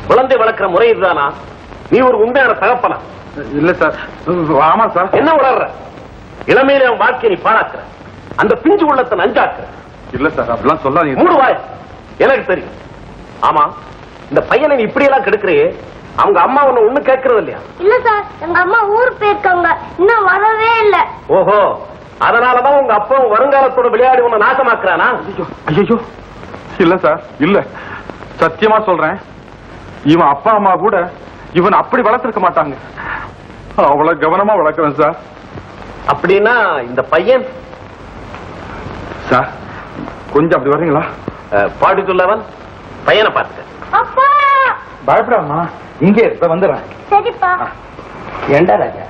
குழந்தை வளர்க்கிற முறை இதுதானா? நீ ஒரு உண்மையான தகப்பனா? இல்ல சார். ஆமா சார். என்ன உணர்ற? இளமையில அவன் வாழ்க்கையை நீ பாழாக்குற, அந்த பிஞ்சு உள்ளத்தை நஞ்சாக்குற. இல்ல சார், அப்படிலாம் சொல்லாதீங்க. மூடுவாய், எனக்கு தெரியும். ஆமா, இந்த பையனை நீ இப்படி எல்லாம் கெடுக்கிறையே, அவங்க அம்மா உன்னை ஒண்ணு கேட்கறது இல்லையா? இல்ல சார், எங்க அம்மா ஊருக்கு போயிருக்காங்க, இன்னும் வரவே இல்ல. ஓஹோ, அதனாலதான் உங்க அப்பா வருங்காலத்தோட விளையாடி உன்னை நாசமாக்குறானா? ஐயோ, இல்ல சார், இல்ல. சத்தியமா சொல்றேன், இவன் அப்பா அம்மா கூட இவன் அப்படி வளர்த்திருக்க மாட்டாங்க. அவ்வளவு கவனமா வளர்க்கிறேன் சார். அப்படின்னா இந்த பையன் சார் கொஞ்சம் அப்படி வர்றீங்களா? பாடிட்டுள்ளவன் பையனை பார்த்து. அப்பா பயப்படாமா, இங்கே இருப்ப வந்துடுறேன். சரிப்பா. ஏண்டா ராஜா,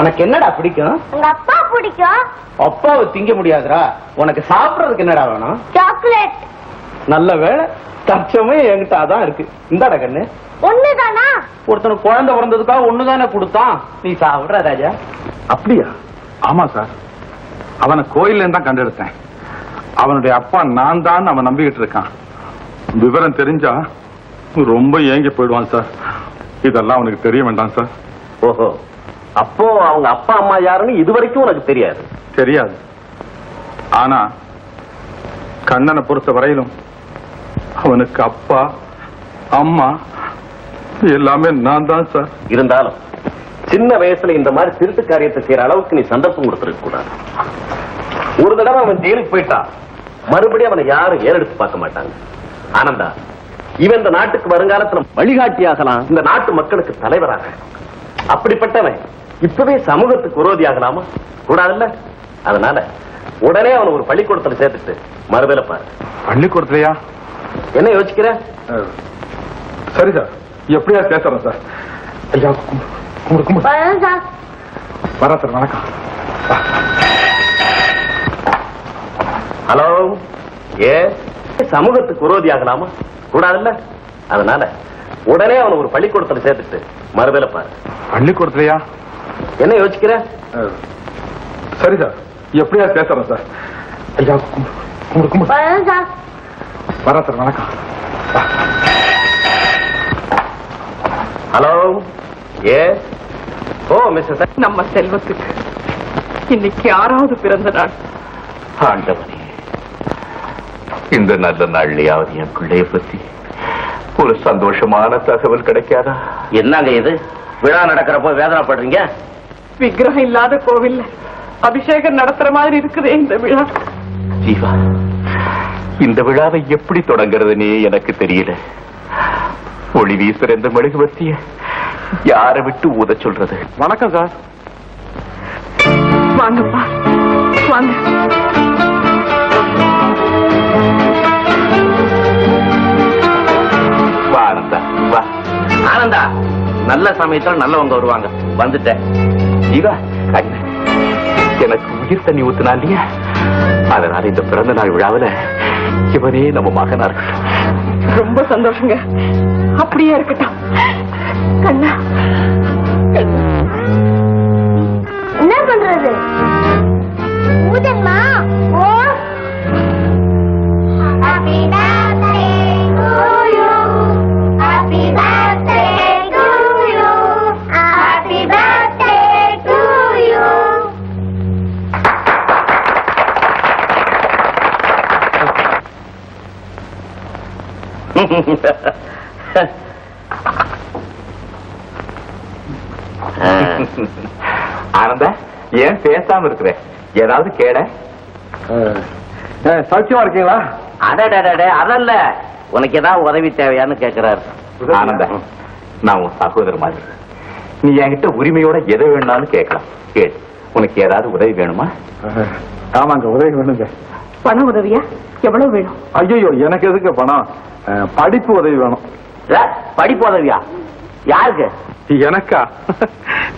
உனக்கு என்னடா பிடிக்கும்? எங்க அப்பா பிடிக்கும். அப்பாவை திங்க முடியாதுடா, உனக்கு சாப்பிடறதுக்கு என்னடா வேணும்? சாக்லேட். நல்ல வேளை தற்சமயம் என்கிட்ட அதான் இருக்கு. இந்தாடா கண்ணு. ஒண்ணுதானா? ஒருத்தனுக்கு குழந்தை பிறந்ததுக்காக ஒண்ணுதானே கொடுத்தான், நீ சாப்பிடுற ராஜா. அப்படியா? ஆமா சார், அவனை கோயில்ல தான் கண்டெடுத்தேன். அவனுடைய அப்பா நான் தான் அவன் நம்பிக்கிட்டு இருக்கான். விவரம் தெரிஞ்சா ரொம்ப ஏங்கி போயிடுவான் சார். இதெல்லாம் அவனுக்கு தெரிய வேண்டாம் சார். ஓஹோ, அப்போ அவங்க அப்பா அம்மா யாருன்னு இதுவரைக்கும் உனக்கு தெரியாது? தெரியாது. ஆனா கண்ணனை பொறுத்த வரையிலும் அவனுக்கு அப்பா அம்மா எல்லாமே நான் தான் சார். இருந்தாலும் சின்ன வயசுல இந்த மாதிரி திருட்டு காரியத்தை செய்யற அளவுக்கு நீ சந்தர்ப்பம் கொடுத்திருக்க கூடாது. ஒரு தடவை அவன் ஜெயிலுக்கு போயிட்டான், மறுபடியும் அவனை யாரும் ஏறெடுத்து பார்க்க மாட்டாங்க. ஆனந்தா, இவன் இந்த நாட்டுக்கு வருங்காலத்துல வழிகாட்டியாகலாம், இந்த நாட்டு மக்களுக்கு தலைவராக. அப்படிப்பட்டவன் இப்பவே சமூகத்துக்கு விரோதியாகலாமா? கூடாதுல்ல. அதனால உடனே அவனை ஒரு பள்ளிக்கூடத்துல சேர்த்துட்டு மறுவேளை பாரு. பள்ளிக்கூடத்துலயா? என்ன யோசிக்கிற? சரி சார், எப்படியா பேசுறேன் சார். ஐயா கும்பிடு. வரேன் சார். வரேன் சார், வணக்கம். ஹலோ, ஏ சமூகத்துக்கு விரோதியாகலாமா? கூடாதுல்ல. அதனால உடனே அவனை ஒரு பள்ளிக்கூடத்துல சேர்த்துட்டு மறுவேளை பாரு. பள்ளிக்கூடத்துலயா? என்ன யோசிக்கிற? சரி சார், எப்படியா பேசுறேன் சார். ஐயா கும்பிடு. வரேன் சார். வரேன் சார், வணக்கம். ஹலோ, ஏ ஓ மிஸ்டர், நம்ம செல்வத்துக்கு இன்னைக்கு 6வது பிறந்த நாள். ஆண்டவனே, இந்த நல்ல நாள்லயாவது என் பிள்ளைய பத்தி ஒரு சந்தோஷமான தகவல் கிடைக்காதா? என்னங்க இது, விழா நடக்கிறப்போ வேதனைப்படுறீங்க? விக்கிரகம் இல்லாத கோவில்ல அபிஷேகம் நடத்துற மாதிரி இருக்குதே இந்த விழா. ஜீவா, இந்த விழாவை எப்படி தொடங்குறதுன்னே எனக்கு தெரியல. ஒளி வீசுற இந்த மெழுகுவர்த்திய யாரை விட்டு ஊத சொல்றது? வணக்கம் சார். வாங்கப்பா, வாங்க. வா ஆனந்தா, வா. ஆனந்தா, நல்ல சமயத்துல நல்லவங்க வருவாங்க. வந்துட்டேன். ஜீவா, எனக்கு உயிர் தண்ணி ஊத்துனா இல்லையா, அதனால இந்த பிறந்த நாள் விழாவில இவனே நம்ம மகனா இருக்கட்டும். ரொம்ப சந்தோஷங்க, அப்படியே இருக்கட்டும். கண்ணா, என்ன பண்றது? ஊதன்மா. Oh happy birthday to you, happy birthday to you, happy birthday to you. ஆனந்தா, ஏன் பேசாம இருக்கிற? ஏதாவது கேட? சௌக்கியமா இருக்கீங்களா? அடடடே, அதல்ல, உனக்கு ஏதாவது உதவி தேவையான்னு கேட்கிறாரு. ஆனந்தா, நான் உன் சகோதர மாதிரி. நீ என்கிட்ட உரிமையோட எதை வேணும்னாலும் கேட்கலாம். கேள், உனக்கு ஏதாவது உதவி வேணுமா? ஆமாங்க, உதவி வேணுங்க. பண உதவியா? எவ்வளவு வேணும்? ஐயோ, எனக்கு எதுக்கு பணம்? படிப்பு உதவி வேணும். படிப்பு உதவியா? யாருக்கு? எனக்கா?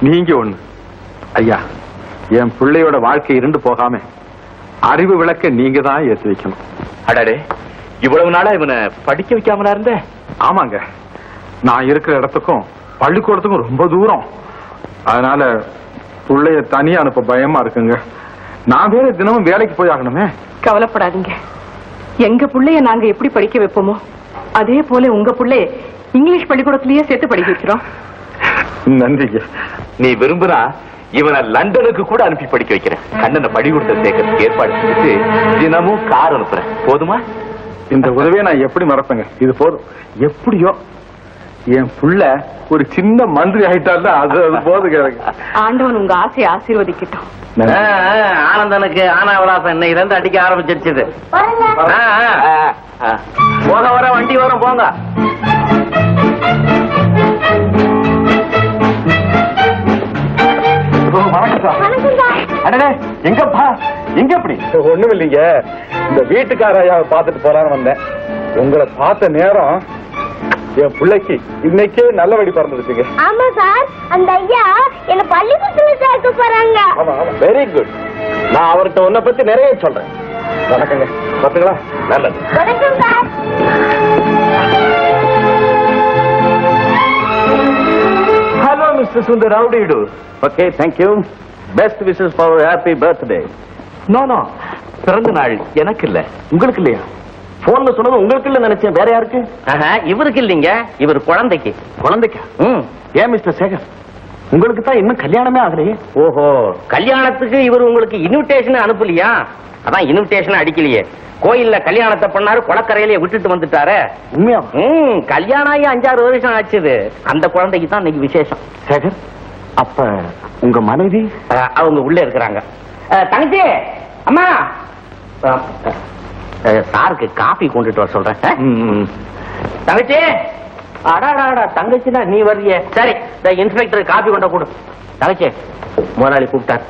நீங்க ஒண்ணு. ஐயா, என் பிள்ளையோட வாழ்க்கை இருண்டு போகாம அறிவு விளக்க நீங்க தான் ஏற்றி வைக்கணும். அடடே, இவ்வளவு நாளா இவனை படிக்க வைக்காமலா இருந்த? ஆமாங்க, நான் இருக்கிற இடத்துக்கும் பள்ளிக்கூடத்துக்கும் ரொம்ப தூரம். அதனால பிள்ளைய தனியா அனுப்ப பயமா இருக்குங்க. நான் வேற தினமும் வேலைக்கு போய் ஆகணுமே. கவலைப்படாதீங்க, எங்க பிள்ளைய நாங்க எப்படி படிக்க வைப்போமோ அதே போல உங்க பிள்ளை இங்கிலீஷ் பள்ளிக்கூடத்திலேயே சேர்த்து படிக்க வச்சிரும். நன்றிங்க. நீ விரும்புறா இவனை லண்டனுக்கு கூட அனுப்பி படிக்க வைக்கிறேன். கண்ணனை பள்ளிக்கூடத்தை சேர்க்கறதுக்கு ஏற்பாடு செஞ்சுட்டு தினமும் கார் அனுப்புறேன். போதுமா? இந்த உதவியை நான் எப்படி மறப்பேங்க? இது போதும். எப்படியோ என் புள்ள ஒரு சின்ன மந்திரி ஆயிட்டாருன்னா அது போதுங்க எனக்கு. ஆண்டவன் உங்க ஆசையை ஆசீர்வதிக்கட்டும். ஆனந்தனுக்கு ஆனாவலாசம் இன்னைக்கு இருந்து அடிக்க ஆரம்பிச்சிருச்சு. பாருங்க. போக வர வண்டி வரும், போங்க. வணக்கம் சார். வணக்கம் சார். அடடே, எங்கப்பா? எங்க எப்படி? ஒண்ணும் இல்லைங்க, இந்த வீட்டுக்கார ஐயாவை பார்த்துட்டு போலான்னு வந்தேன். உங்களை பார்த்த நேரம் என் பிள்ளைக்கு இன்னைக்கே நல்லபடி பிறந்துருச்சுங்க. ஆமா சார், அந்த ஐயா என்ன பள்ளிக்கூடத்துல சேர்க்க போறாங்க. ஆமா ஆமா. Very good. நான் அவர்கிட்ட உன்னை பத்தி நிறைய சொல்றேன். வணக்கங்க. பாத்துங்களா? நல்லது. வணக்கம் sir. Hello mister Sundar, how do you do? Okay, thank you. Best wishes for a happy birthday. No no, பிறந்த நாள் எனக்கு இல்ல. உங்களுக்கு இல்லையா? போன்ல சொன்னது உங்களுக்கு இல்ல நினைச்சேன். வேற யாருக்கு? இவருக்கு இல்லைங்க, இவர் குழந்தைக்கு. குழந்தைக்கா? ஏன் மிஸ்டர் சேகர், உங்களுக்கு தான் இன்னும் கல்யாணமே ஆகலையே? ஓஹோ, கல்யாணத்துக்கு இவர் உங்களுக்கு இன்விடேஷன் அனுப்பலையா? அதான் இன்விடேஷன் அடிக்கலையே. கோயில்ல கல்யாணத்தை பண்ணாரு, குளக்கரையிலே விட்டுட்டு வந்துட்டாரு. உண்மையா? கல்யாணம் ஆகி 5-6 வருஷம் ஆச்சுது. அந்த குழந்தைக்கு தான் இன்னைக்கு விசேஷம். சேகர், அப்ப உங்க மனைவி? அவங்க உள்ள இருக்கிறாங்க. தங்கச்சி, அம்மா, சாருக்கு காபி கொண்டுட்டு வர சொல்றேன். தங்கச்சி, அடாடா, தங்கச்சினா நீ வர்றிய? சரி, இன்ஸ்பெக்டர் காபி கொண்ட கொடு. தங்கச்சி, முதலாளி கூப்பிட்டார்.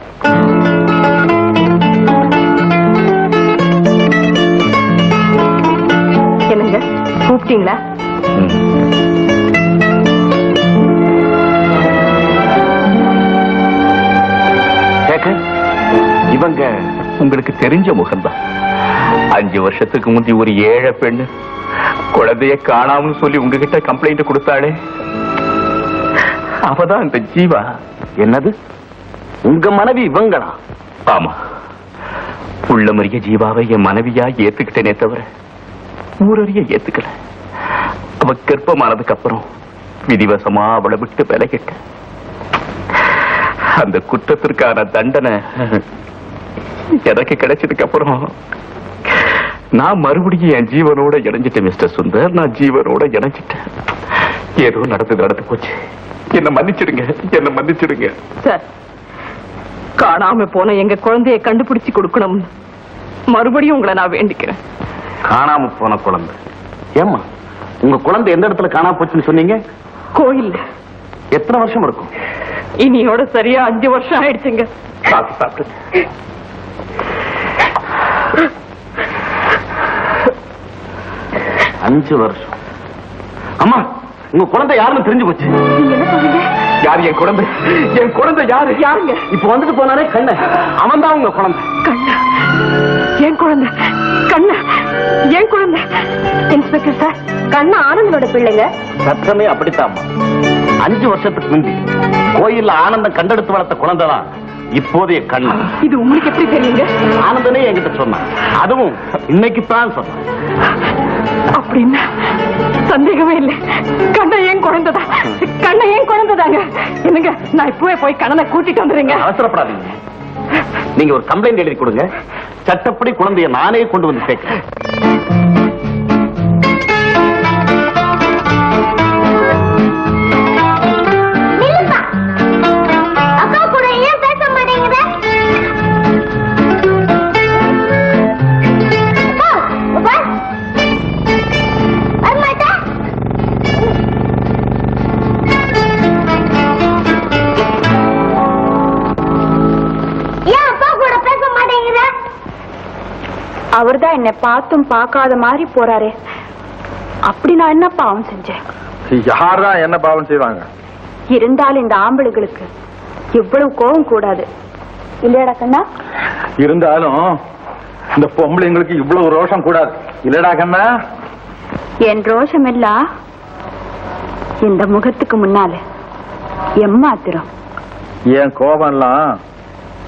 என்னங்க கூப்பிட்டீங்களா? சேகர், இவங்க உங்களுக்கு தெரிஞ்ச முகம்தான். 5 வருஷத்துக்கு முந்தி ஒரு ஏழை பெண்ணு குழந்தைய காணாமல் சொல்லி உங்ககிட்ட கம்ப்ளைண்ட் கொடுத்தாளே, அவதான் இந்த ஜீவா. என்னது? உங்க மனைவி இவங்களா? ஆமா, உள்ள மறிய ஜீவாவை என் மனைவியா ஏத்துக்கிட்டேனே தவிர ஊரறிய ஏத்துக்கல. அவ கர்ப்பமானதுக்கு அப்புறம் விதிவசமா அவளை விட்டு விலகிட்ட. அந்த குற்றத்திற்கான தண்டனை எனக்கு கிடைச்சதுக்கு அப்புறம் நான் மறுபடியும் என் ஜீவனோட இணைஞ்சிட்டேன் மிஸ்டர் சுந்தர். நான் ஜீவனோட இணைஞ்சிட்டேன். ஏதோ நடந்து போச்சு. என்ன மன்னிச்சிடுங்க, என்ன மன்னிச்சிடுங்க. சார், காணாம போன எங்க குழந்தையை கண்டுபிடிச்சு கொடுக்கணும். மறுபடியும் உங்களை நான் வேண்டிக்கிறேன். காணாம போன குழந்தை? ஏம்மா, உங்க குழந்தை எந்த இடத்துல காணாம போச்சுன்னு சொன்னீங்க? கோயில்ல. எத்தனை வருஷம் இருக்கும்? இனியோட சரியா 5 வருஷம் ஆயிடுச்சுங்க. சாப்பிட்டு 5 வருஷம். அம்மா, உங்க குழந்தை யாருன்னு தெரிஞ்சு போச்சு. நீங்க என்ன சொல்றீங்க? யார் என் குழந்தை? என் குழந்தை யாரு? யாருங்க? இப்ப வந்துட்டு போனானே கண்ண, அவன் தான் உங்க குழந்தை. கண்ணா? என் குழந்தை? கண்ணா என் குழந்தை? இன்ஸ்பெக்டர் சார், கண்ணா ஆனந்தனோட பிள்ளைங்க. சத்தமே அப்படித்தான். 5 வருஷத்துக்கு முந்தி கோயில்ல ஆனந்தம் கண்டெடுத்து வளர்த்த குழந்தைதான் இப்போதைய கண்ணா. இது உங்களுக்கு எப்படி தெரியுங்க? ஆனந்தனே என்கிட்ட சொன்னான். அதுவும் இன்னைக்கு தான் சொன்னான். அப்படின்னா சந்தேகமே இல்லை, கண்ணா என் குழந்தைதான். கண்ணா என் குழந்தைதாங்க. என்னங்க, நான் இப்பவே போய் கண்ணனை கூட்டிட்டு வந்துடுறேங்க. அவசரப்படாதீங்க. நீங்க ஒரு கம்ப்ளைண்ட் எழுதி கொடுங்க. சட்டப்படி குழந்தைய நானே கொண்டு வந்து சேர்க்கிறேன். அக்கா கூட ஏன் பேச மாட்டேங்கிற? வரமாட்டா? ஏன் அப்பா கூட பேச மாட்டேங்கிற? அவர்தான் என்னை பார்த்தும் பார்க்காத மாதிரி போறாரே, அப்படி நான் என்ன பாவம் செஞ்சேன்? யார்தான் என்ன பாவம் செய்வாங்க? இருந்தாலும் இந்த ஆம்பளைகளுக்கு இவ்வளவு கோபம் கூடாது இல்லையாடா கண்ணா? இருந்தாலும் இந்த பொம்பளைங்களுக்கு இவ்வளவு ரோஷம் கூடாது இல்லடா கண்ணா? என் ரோஷம் எல்லாம் இந்த முகத்துக்கு முன்னால எம்மாத்திரம். என் கோபம் எல்லாம்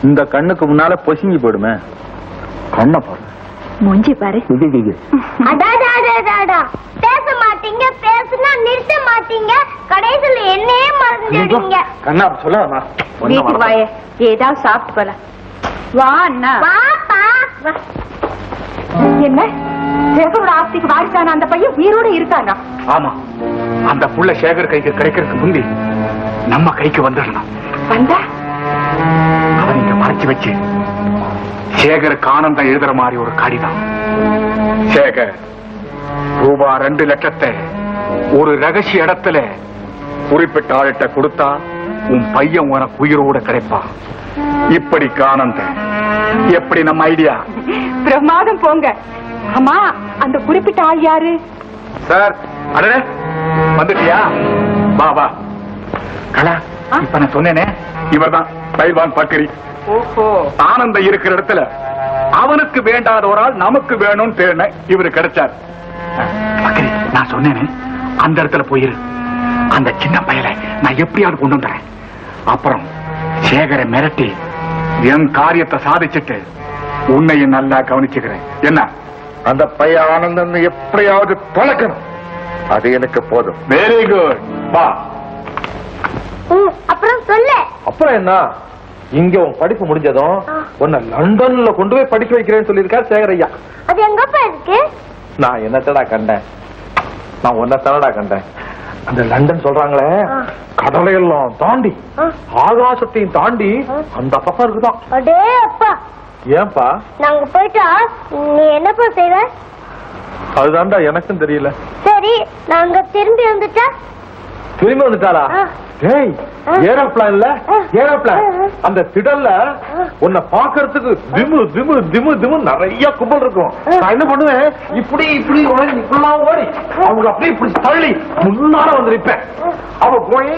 இந்த கண்ணுக்கு முன்னால பொசுங்கி போடுமே. கண்ணை பாரு, மூஞ்சி பாரு. அடாடா, பேச மாட்டேன். தேடுறீங்க கண்ணா சொல்லாமா வீட்டுக்கு வாயே ஏதாவது சாப்பிட்டு போல வா அண்ணா வாப்பா வா. என்ன சேகரோட ஆஸ்திக்கு வாரிசான அந்த பையன் உயிரோட இருக்கானா? ஆமா, அந்த புள்ள சேகர் கைக்கு கிடைக்கிறதுக்கு முந்தி நம்ம கைக்கு வந்துடணும். வந்தா அவன் இங்க மறைச்சு வச்சு சேகருக்கு ஆனந்தம் எழுதுற மாதிரி ஒரு கடிதம். சேகர், ரூபா 2 லட்சத்தை ஒரு ரகசிய இடத்துல குறிப்பிட்ட ஆள்கிட்ட கொடுத்தா உன் பையன் உனக்கு உயிரோட கிடைப்பான். இப்படிக்கு ஆனந்தம். எப்படி நம்ம ஐடியா? பிரமாதம் போங்க. ஆமா, அந்த குறிப்பிட்ட ஆள் யாரு? சார், அடடே வந்துட்டியா? வா வா. கலா, இப்ப நான் சொன்னேனே, இவர்தான் பைல்வான் பக்கரி. ஓஹோ, ஆனந்தம் இருக்கிற இடத்துல அவனுக்கு வேண்டாத ஒரு ஆள் நமக்கு வேணும்னு தேடின இவரு கிடைச்சார். பக்கரி, நான் சொன்னேனே, அந்த இடத்துல போயிரு. அந்த சின்ன பயலை நான் எப்படியாவது கொண்டு வந்துறேன். அப்புறம் சேகரை மிரட்டி என் காரியத்தை சாதிச்சுட்டு உன்னையும் நல்லா கவனிச்சுக்கிறேன். என்ன? அந்த பைய ஆனந்தம் எப்படியாவது தொலைக்கணும். அது எனக்கு போதும். Very good. வா. அப்புறம் சொல்லு. அப்புறம் என்ன, இங்க உன் படிப்பு முடிஞ்சதும் உன்னை லண்டன்ல கொண்டு போய் படிக்க வைக்கிறேன்னு சொல்லியிருக்காரு சேகர் ஐயா. அது எங்கப்பா இருக்கு? நான் என்னத்தடா கண்டேன், நான் உன்னை தானடா கண்டேன். அந்த லண்டன் சொல்றாங்களே, கடலையெல்லாம் தாண்டி ஆகாசத்தையும் தாண்டி அந்த பக்கம் இருக்குதான். அடே அப்பா, ஏன்பா? நாங்க போயிட்டா நீ என்னப்பா செய்வ? அதுதான்டா எனக்கும் தெரியல. சரி, நாங்க திரும்பி வந்துட்டா? திரும்பி வந்துட்டாளா? டேய், ஏரோப்ளான்ல ஏரோப்ளான் அந்த திடல்ல உன்னை பாக்குறதுக்கு திமு திமு திமு திமு நிறைய கும்பல் இருக்கும். நான் என்ன பண்ணுவேன், இப்படி இப்படி இப்படிலாம் ஓடி அவங்க அப்படியே இப்படி தள்ளி முன்னால வந்து நிப்பேன். அவ போய்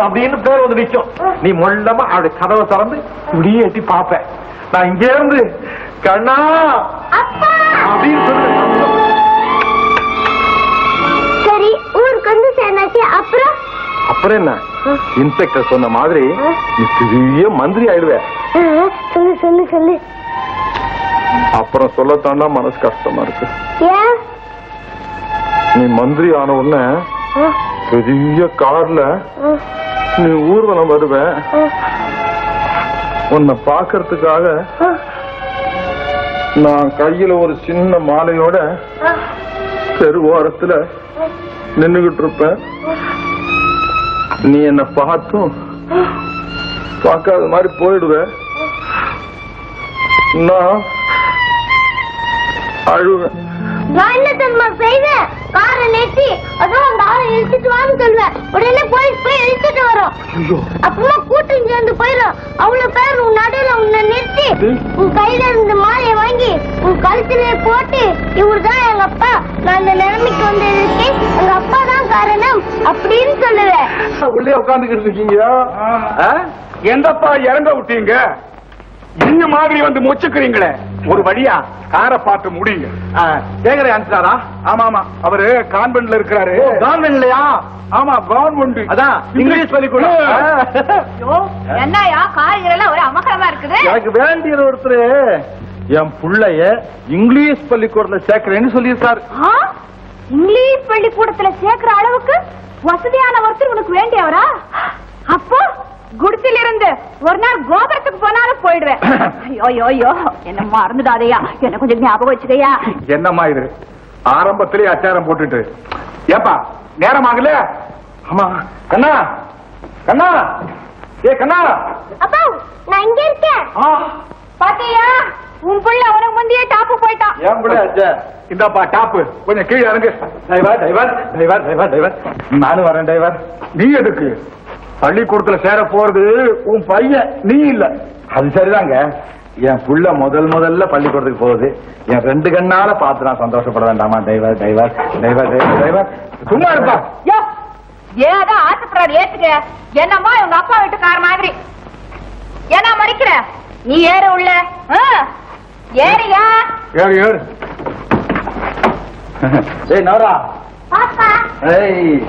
அப்படின்னு பேர் வந்து நிற்கும். நீ மொல்லமா அவருடைய கதவை திறந்து இப்படியே எட்டி பார்ப்பேன். நான் இங்க இருந்து கண்ணா அப்படின்னு சொல்லுவேன். சரி, ஊருக்கு வந்து சேர்ந்தாச்சு. அப்புறம் என்ன, இன்ஸ்பெக்டர் சொன்ன மாதிரி நீ பெரிய மந்திரி ஆயிடுவேன். சொல்லு சொல்லு சொல்லு. அப்புறம் சொல்லத்தாண்டா மனசு கஷ்டமா இருக்கு. ஏன்? நீ மந்திரி ஆன உடனே பெரிய கார்ல நீ ஊர்வலம் வருவ. உன்னை பாக்குறதுக்காக நான் கையில ஒரு சின்ன மாலையோட தெருவோரத்துல நின்னுகிட்டு இருப்பேன். நீ என்ன பார்த்தும் பார்க்காத மாதிரி போயிடுவ. நான் அழுவேன். நான் என்ன தெரியுமா செய்வேன்? காரை நிறுத்தி அதுவும் அந்த ஆளை இழுத்துட்டு வான்னு சொல்லுவேன். உடனே போலீஸ் போய் இழுத்துட்டு வரும். அப்புறமா கூட்டம் சேர்ந்து போயிடும். அவ்வளவு பேர் உன் நடுவுல உன்னை நிறுத்தி உன் கையில இருந்து மாலையை வாங்கி உன் கழுத்திலே போட்டு, இவருதான் எங்க அப்பா, நான் இந்த நிலைமைக்கு வந்ததுக்கு எங்க அப்பா தான் காரணம் அப்படின்னு சொல்லுவேன். உள்ளே உட்காந்துக்கிட்டு இருக்கீங்க. எந்தப்பா இறங்க விட்டீங்க? இந்த மாதிரி வந்து மொச்சுக்கிறீங்களே, ஒரு வழியா காரை பார்த்து முடியுங்க. சேகரை அனுப்பிச்சாரா? ஆமா ஆமா, அவரு கான்வென்ட்ல இருக்கிறாரு. கவர்மெண்ட்லயா? ஆமா, கவர்மெண்ட். அதான் இங்கிலீஷ் பள்ளிக்கூடம். என்னையா காரியெல்லாம் ஒரு அமக்கலமா இருக்குது? எனக்கு வேண்டியது ஒருத்தர் என் புள்ளைய இங்கிலீஷ் பள்ளிக்கூடத்துல சேர்க்கிறேன்னு சொல்லியிருக்காரு. இங்கிலீஷ் பள்ளிக்கூடத்துல சேர்க்கிற அளவுக்கு வசதியான ஒருத்தர் உனக்கு வேண்டியவரா? அப்போ குடிசில இருந்து ஒரு நாள் கோபுரத்துக்கு போனாலும் போயிடுவேன். ஐயோ, என்ன மறந்துடாதையா, என்ன கொஞ்சம் ஞாபகம் வச்சுக்கையா. என்னம்மா இது, ஆரம்பத்திலே அச்சாரம் போட்டுட்டு? ஏப்பா நேரமாகல? ஆமா. கண்ணா, கண்ணா, ஏ கண்ணா. அப்பா, நான் இங்க இருக்கேன். பாத்தியா, உன் புள்ள உனக்கு முந்தைய டாப்பு போயிட்டான். ஏன் கூட அச்சா? இந்தாப்பா டாப்பு, கொஞ்சம் கீழே இறங்கு. Driver driver driver driver driver நானும் வரேன் டிரைவர். நீ எதுக்கு? பள்ளிக்கூடத்துல சேர போறது உன் பையன், நீ இல்ல. அது சரிதாங்க. என் புள்ள முதல்ல பள்ளிக்கூடத்துக்கு போகுது. என் 2 கண்ணால பார்த்து நான் சந்தோஷப்பட வேண்டாமா? Driver driver driver driver driver சும்மா இருப்பா. ஏதோ ஆசைப்படாது, ஏத்துக்க. என்னம்மா உங்க அப்பா வீட்டுக்கார மாதிரி ஏன்னா மறிக்கிற? நீ ஏறு உள்ள. ஏறியா? ஏறு ஏறு. ஏய் நவரா. பாப்பா, ஏய்